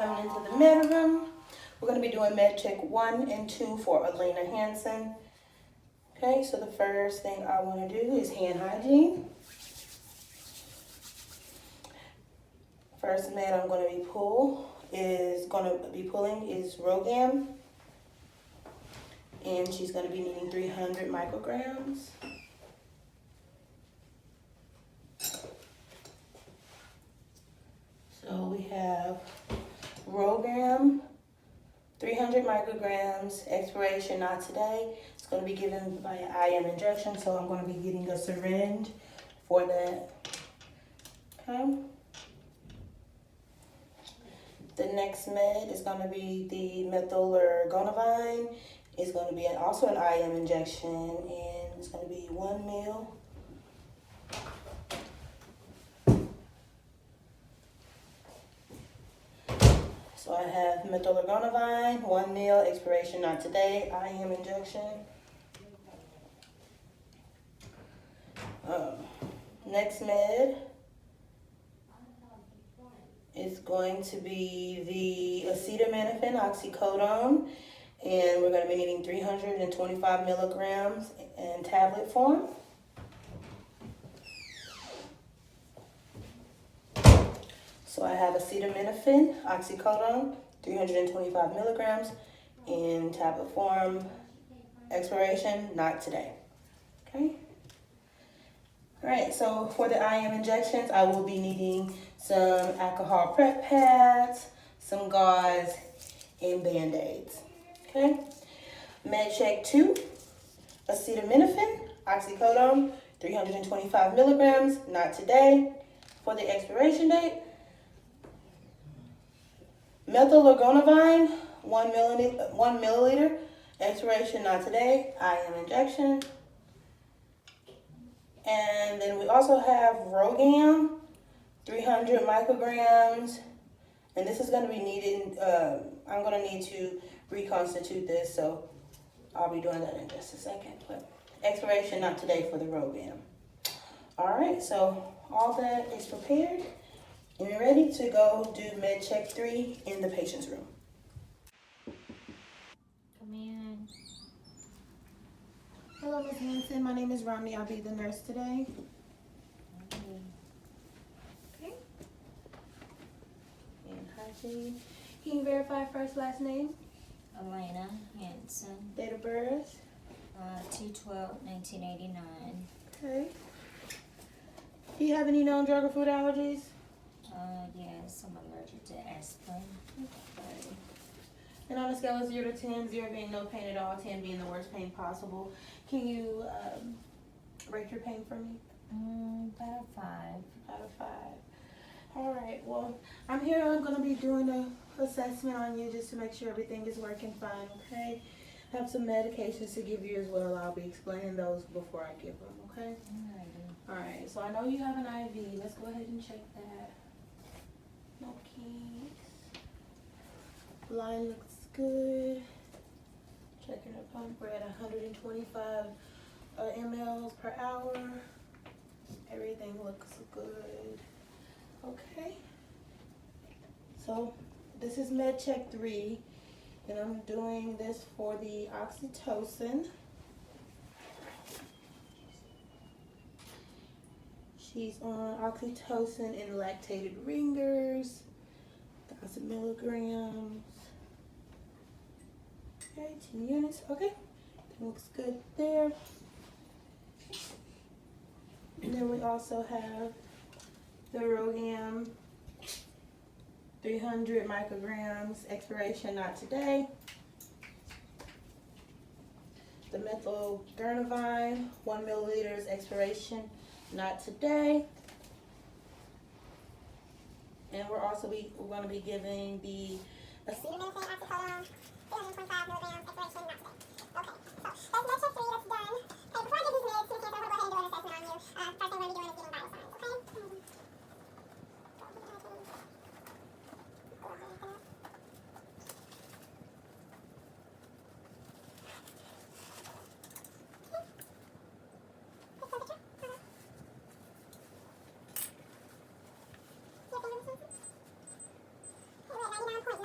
Coming into the med room, we're going to be doing med check 1 and 2 for Alana Hanson. Okay, so the first thing I want to do is hand hygiene. First med I'm going to be pulling is Rogam, and she's going to be needing 300 micrograms. So we have Rogam, 300 micrograms, expiration not today. It's going to be given by an IM injection, so I'm going to be getting a syringe for that. Okay. The next med is going to be the methylargonavine. It's going to be also an IM injection, and it's going to be 1 ml. So I have methylargonavine, 1 ml, expiration not today, IM injection. Next med is going to be the acetaminophen oxycodone, and we're going to be needing 325 milligrams in tablet form. So I have acetaminophen oxycodone, 325 milligrams in tablet form, expiration not today. Okay. All right, so for the IM injections, I will be needing some alcohol prep pads, some gauze, and Band-Aids. Okay. Med check 2, acetaminophen oxycodone, 325 milligrams, not today. For the expiration date, methylargonavine, 1 milliliter, expiration not today, IM injection. And then we also have Rogam, 300 micrograms, and this is going to be needed. I'm going to need to reconstitute this, so I'll be doing that in just a second. But expiration not today for the Rogam. All right, so all that is prepared and ready to go do med check 3 in the patient's room. Come in. Hello, Ms. Hanson. My name is Romney. I'll be the nurse today. Okay. And hygiene. Can you verify first, last name? Alana Hanson. Date of birth? 2/12/1989. Okay. Do you have any known drug or food allergies? Yes, I'm allergic to aspirin. Okay. And on a scale of 0 to 10, 0 being no pain at all, 10 being the worst pain possible, can you rate your pain for me? About a 5. Out of 5. All right. Well, I'm going to be doing an assessment on you just to make sure everything is working fine. Okay. I have some medications to give you as well. I'll be explaining those before I give them. Okay. All right. So I know you have an IV. Let's go ahead and check that. No kinks. Line looks good. Checking the pump. We're at 125 mLs per hour. Everything looks good. Okay. So this is med check 3, and I'm doing this for the oxytocin. She's on oxytocin and lactated ringers, 1,000 milligrams. Okay, 10 units. Okay, looks good there. And then we also have the Rogam, 300 micrograms, expiration not today. The methylargonavine, 1 milliliter, expiration not today. And we're going to be giving the acetaminophen oxycodone, 325 milligrams, expiration not today. Okay, so that's med check 3, that's done. Okay, before I give these meds, Ms. Hanson, I'm going to go ahead and do an assessment on you. First thing we're going to be doing is getting vital signs, okay?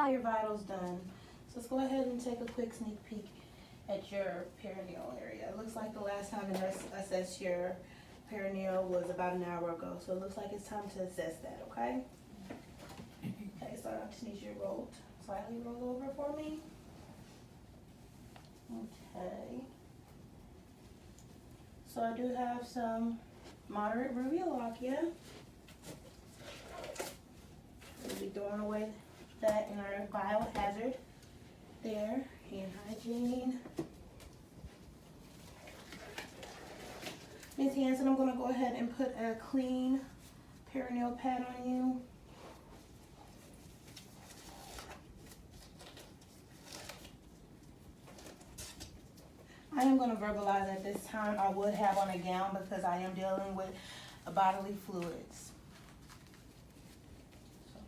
your vitals done. So let's go ahead and take a quick sneak peek at your perineal area. It looks like the last time the nurse assessed your perineal was about an hour ago. So it looks like it's time to assess that, okay? Okay, so I just need you to slightly roll over for me. Okay. So I do have some moderate rubiolochia. We'll be throwing away that in our biohazard there. Hand hygiene. Ms. Hanson, I'm going to go ahead and put a clean perineal pad on you. I am going to verbalize at this time. I would have on a gown because I am dealing with bodily fluids. So,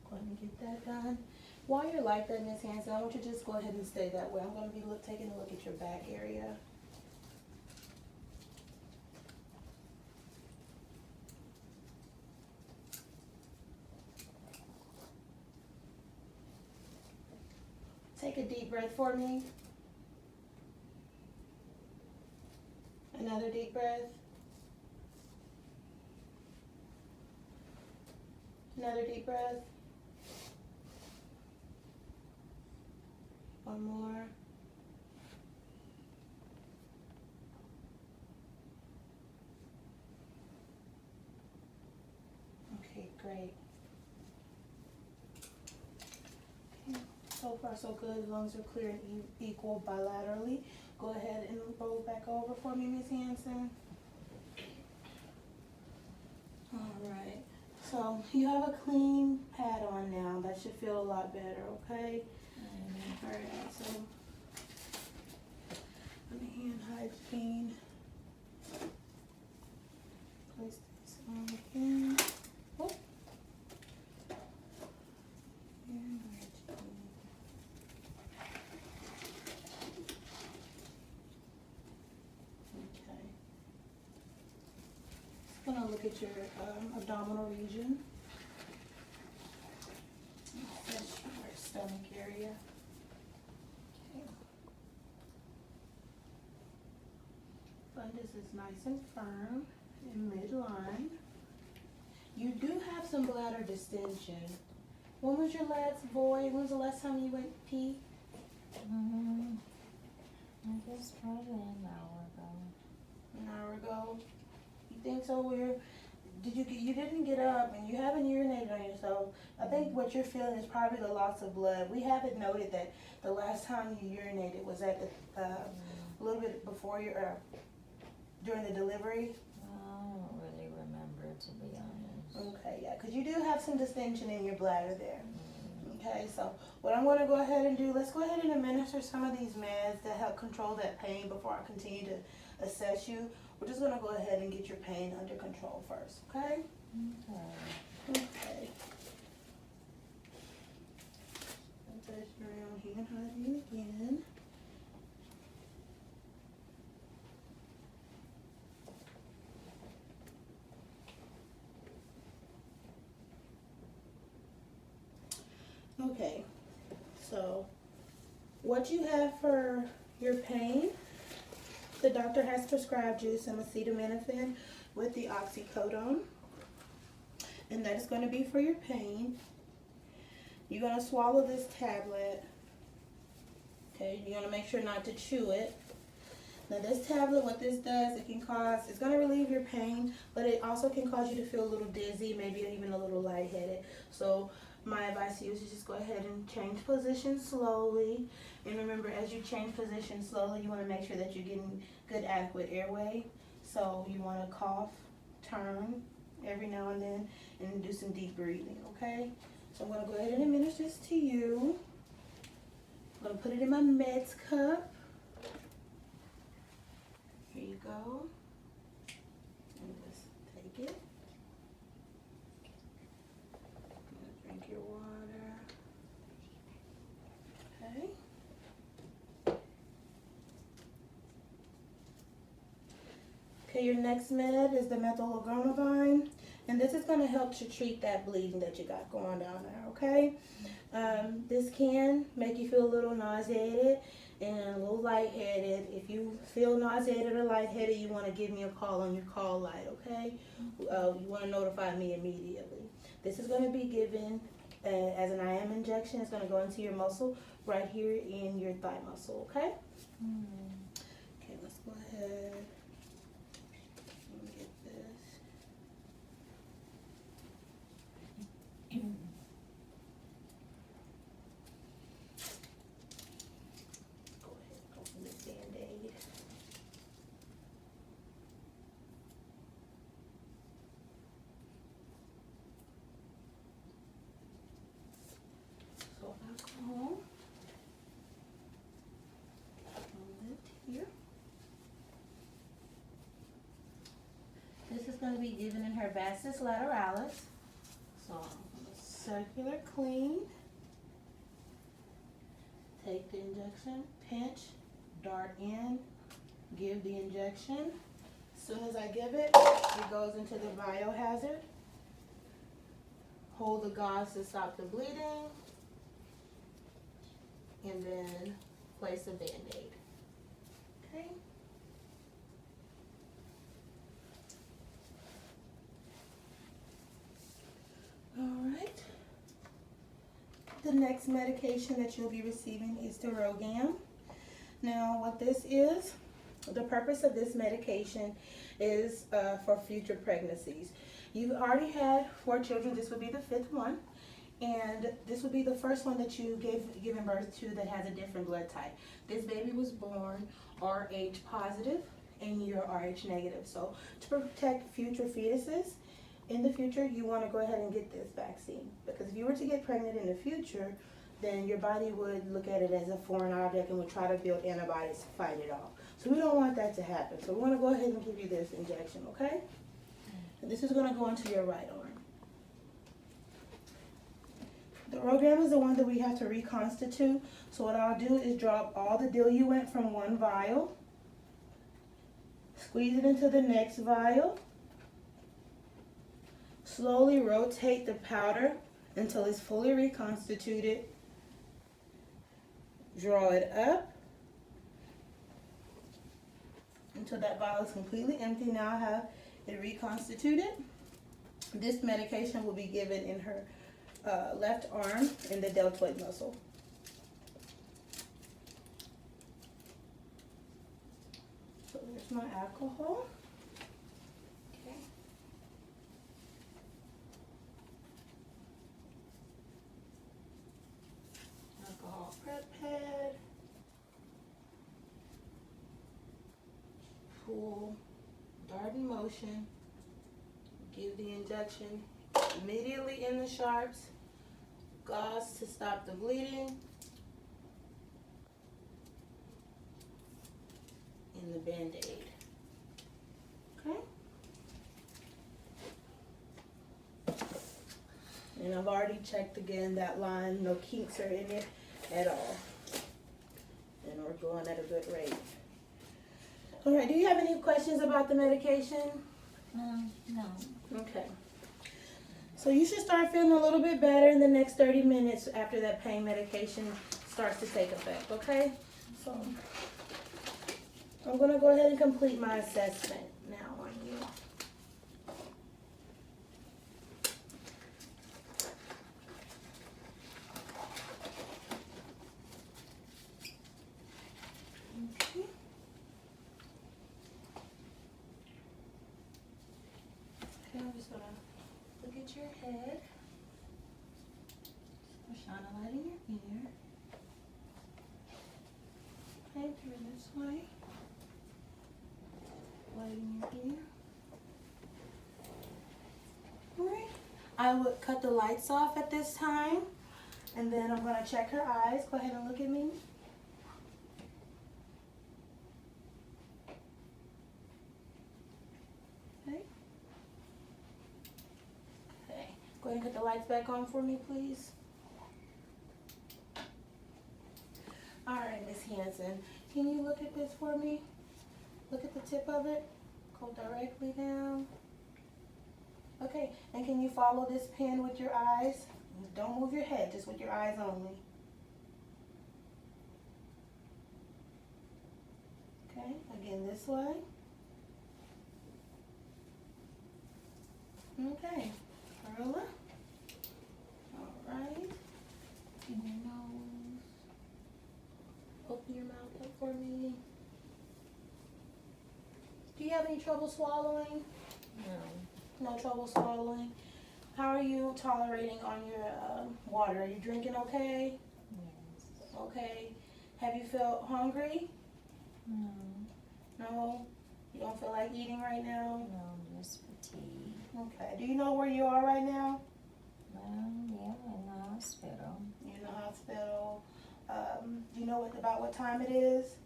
go ahead and get that done. While you're like that, Ms. Hanson, I want you to just go ahead and stay that way. I'm going to be taking a look at your back area. Take a deep breath for me. Another deep breath. Another deep breath. One more. Okay, great. Okay, so far so good. Lungs are clear and equal bilaterally. Go ahead and roll back over for me, Ms. Hanson. All right. So you have a clean pad on now. That should feel a lot better, okay? All right, so let me hand hygiene. Place this on again. Oh. Hand hygiene. Okay. Just gonna look at your abdominal region. That's your stomach area. Fundus is nice and firm in midline. You do have some bladder distension. When was your last void? When was the last time you went pee? I guess probably an hour ago. An hour ago. You think so? You didn't get up and you haven't urinated on yourself. I think what you're feeling is probably the loss of blood. We haven't noted that the last time you urinated was at the a little bit before during the delivery. I don't really remember, to be honest. Okay, yeah, because you do have some distension in your bladder there. Okay, so what I'm going to go ahead and do, let's go ahead and administer some of these meds to help control that pain before I continue to assess you. We're just going to go ahead and get your pain under control first, okay? Okay. Touch around hand hygiene again. Okay, so what you have for your pain, the doctor has prescribed you some acetaminophen with the oxycodone, and that is going to be for your pain. You're going to swallow this tablet. Okay, you're going to make sure not to chew it. Now this tablet, what this does, it's going to relieve your pain, but it also can cause you to feel a little dizzy, maybe even a little lightheaded. So my advice to you is to just go ahead and change position slowly. And remember, as you change position slowly, you want to make sure that you're getting good, adequate airway. So you want to cough, turn every now and then, and do some deep breathing, okay? So I'm going to go ahead and administer this to you. I'm going to put it in my meds cup. Here you go. And just take it. Drink your water. Okay. Okay, your next med is the methylogramavine. And this is going to help to treat that bleeding that you got going down there, okay? This can make you feel a little nauseated and a little lightheaded. If you feel nauseated or lightheaded, you want to give me a call on your call light, okay? You want to notify me immediately. This is going to be given as an IM injection. It's going to go into your muscle right here in your thigh muscle, okay? Okay, let's go ahead. Let me get this. Go ahead and open this Band-Aid. So alcohol. Here. This is going to be given in her vastus lateralis. So I'm going to circular clean. Take the injection, pinch, dart in, give the injection. As soon as I give it, it goes into the biohazard. Hold the gauze to stop the bleeding. And then place a Band-Aid. Okay. All right. The next medication that you'll be receiving is the Rogam. Now, what this is, the purpose of this medication is for future pregnancies. You've already had 4 children. This will be the 5th one. And this will be the first one that you given birth to that has a different blood type. This baby was born Rh positive and you're Rh negative. So to protect future fetuses in the future, you want to go ahead and get this vaccine. Because if you were to get pregnant in the future, then your body would look at it as a foreign object and would try to build antibodies to fight it off. So we don't want that to happen. So we want to go ahead and give you this injection, okay? And this is going to go into your right arm. The Rogam is the one that we have to reconstitute. So what I'll do is drop all the diluent from one vial, squeeze it into the next vial, slowly rotate the powder until it's fully reconstituted, draw it up until that vial is completely empty. Now I have it reconstituted. This medication will be given in her left arm in the deltoid muscle. So there's my alcohol. Okay. Alcohol prep pad. Pull, dart in motion. Give the injection immediately in the sharps. Gauze to stop the bleeding. And the Band-Aid. Okay? And I've already checked again that line. No kinks are in it at all. And we're going at a good rate. All right, do you have any questions about the medication? No. Okay. So you should start feeling a little bit better in the next 30 minutes after that pain medication starts to take effect, okay? So I'm going to go ahead and complete my assessment now on you. Okay. Okay, I'm just going to look at your head. Shine a light in your ear. Okay, turn this way. Light in your ear. Alright. I would cut the lights off at this time. And then I'm going to check her eyes. Go ahead and look at me. Okay. Okay. Go ahead and put the lights back on for me, please. Alright, Miss Hanson. Can you look at this for me? Look at the tip of it. Go directly down. Okay, and can you follow this pen with your eyes? Don't move your head, just with your eyes only. Okay, again this way. Okay, Carla. Alright. In your nose. Open your mouth up for me. Do you have any trouble swallowing? No. No trouble swallowing. How are you tolerating on your water? Are you drinking okay? Yes. Okay. Have you felt hungry? No. No? You don't feel like eating right now? No, just fatigue. Okay. Do you know where you are right now? Yeah, in the hospital. You're in the hospital. Do you know about what time it is?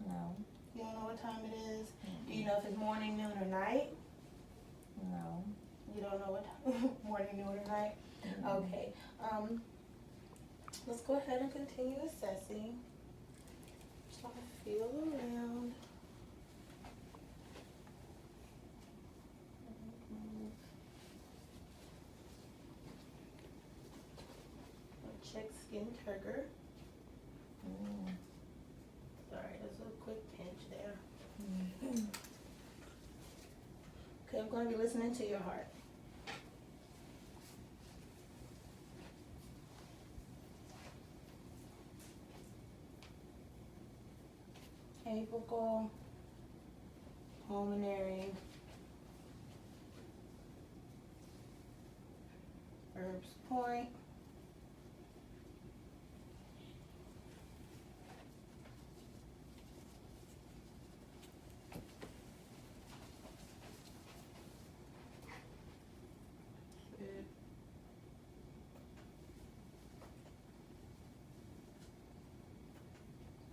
No. You don't know what time it is? Mm-mm. Do you know if it's morning, noon, or night? No. You don't know what time? Morning, noon, or night? Mm-mm. Okay. Let's go ahead and continue assessing. Just want to feel around. Check skin turgor. Mm. Sorry, there's a quick pinch there. Mm. Okay, I'm going to be listening to your heart. Apical, pulmonary, Herb's point, good.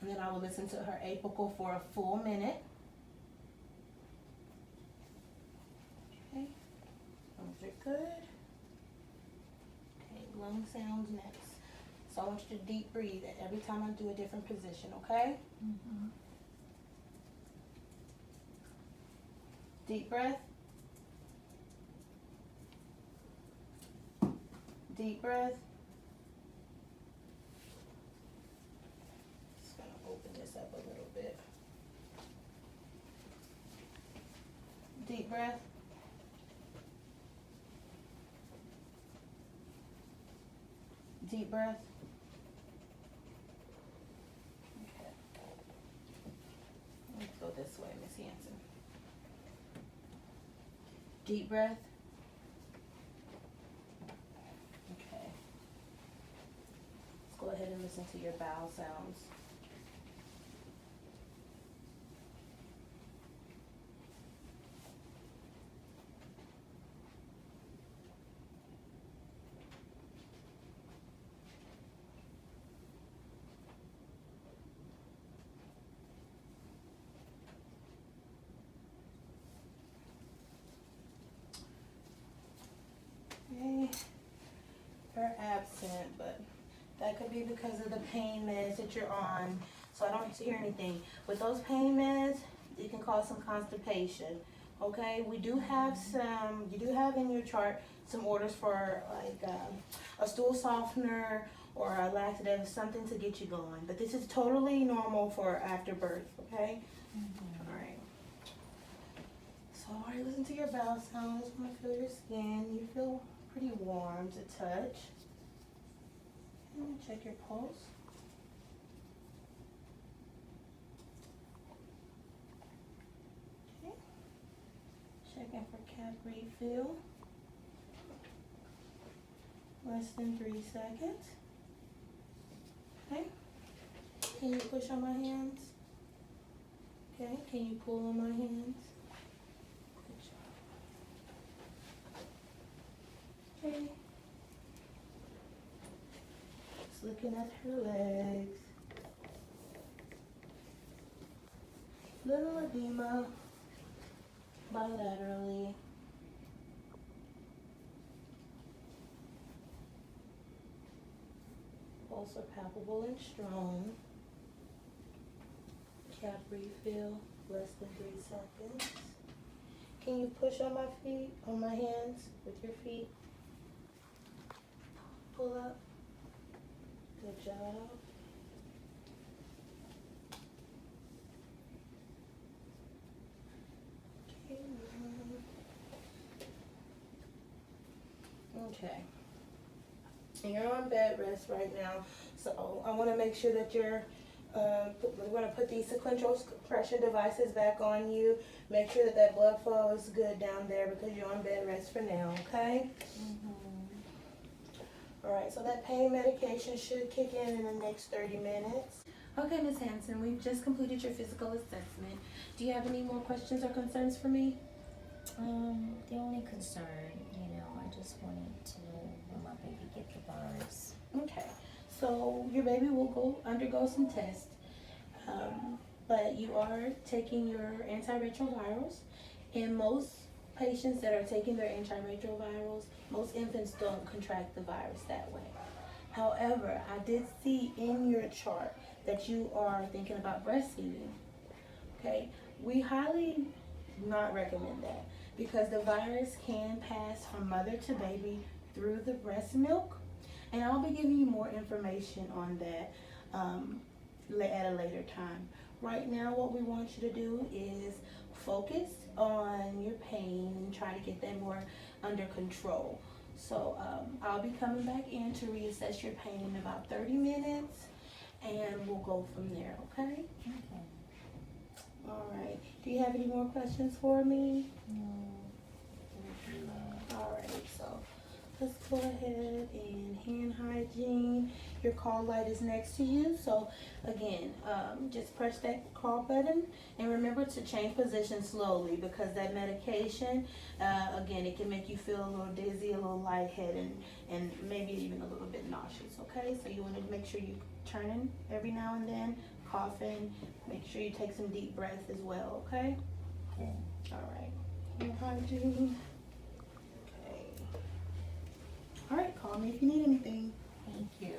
And then I will listen to her apical for a full minute. Okay, those are good. Okay, lung sounds next. So I want you to deep breathe every time I do a different position, okay? Mm-hmm. Deep breath. Deep breath. Just gonna open this up a little bit. Deep breath. Deep breath. Okay. Let's go this way, Miss Hanson. Deep breath. Okay. Let's go ahead and listen to your bowel sounds. Okay. You're absent, but that could be because of the pain meds that you're on. So I don't hear anything. With those pain meds, it can cause some constipation. Okay, we do have you do have in your chart some orders for like a stool softener or a laxative, something to get you going. But this is totally normal for after birth, okay? Mm-hmm. All right. So I already listened to your bowel sounds. I'm gonna feel your skin. You feel pretty warm to touch. And check your pulse. Okay. Checking for cap refill. Less than 3 seconds. Okay. Can you push on my hands? Okay. Can you pull on my hands? Good job. Okay. Just looking at her legs. Little edema bilaterally. Pulse are palpable and strong. Cap refill, less than 3 seconds. Can you push on my feet, on my hands with your feet? Pull up. Good job. Okay. And you're on bed rest right now, so I want to make sure that you're. We're going to put these sequential pressure devices back on you. Make sure that that blood flow is good down there because you're on bed rest for now. Okay. All right. So that pain medication should kick in the next 30 minutes. Okay, Ms. Hanson, we've just completed your physical assessment. Do you have any more questions or concerns for me? The only concern, I just wanted to know when my baby get the virus. Okay, so your baby will undergo some tests, but you are taking your antiretrovirals, and most patients that are taking their antiretrovirals, most infants don't contract the virus that way. However, I did see in your chart that you are thinking about breastfeeding. Okay, we highly do not recommend that because the virus can pass from mother to baby through the breast milk, and I'll be giving you more information on that at a later time. Right now, what we want you to do is focus on your pain and try to get that more under control. So I'll be coming back in to reassess your pain in about 30 minutes, and we'll go from there, okay? Okay. All right. Do you have any more questions for me? No. All right, so let's go ahead and hand hygiene. Your call light is next to you. So again, just press that call button and remember to change position slowly because that medication, again, it can make you feel a little dizzy, a little lightheaded, and maybe even a little bit nauseous, okay? So you want to make sure you turning every now and then, coughing. Make sure you take some deep breaths as well, okay? Okay. All right. Hand hygiene. Okay. All right, call me if you need anything. Thank you.